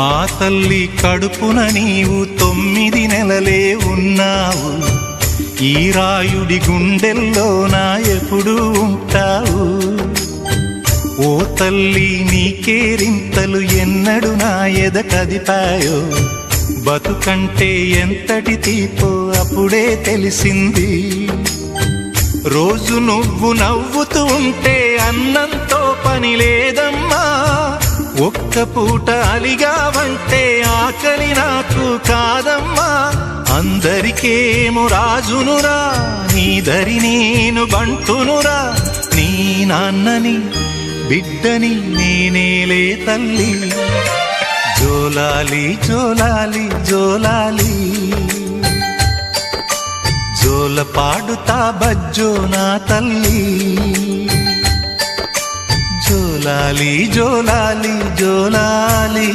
ఆ తల్లి కడుపున నీవు 9 నెలలే ఉన్నావు. ఈ రాయుడి గుండెల్లో నా ఎప్పుడు ఉంటావు. ఓ తల్లి నీకేరింతలు ఎన్నడు నా ఎద కదిపాయో. బతుకంటే ఎంతటి తీపో అప్పుడే తెలిసింది. రోజు నువ్వు నవ్వుతూ ఉంటే అన్నంతో పని లేదమ్మా. ఒక్క పూట అలిగావంటే ఆకలి నాకు కాదమ్మా. అందరికేమో రాజునురా, నీ దరి నేను బంటునురా. నీ నాన్నని బిడ్డని నేనేలే తల్లి. జోలాలి జోలాలి జోలాలి, జోల పాడుతా బజ్జో నా తల్లి. జోలాలి జోలాలి జోలాలి.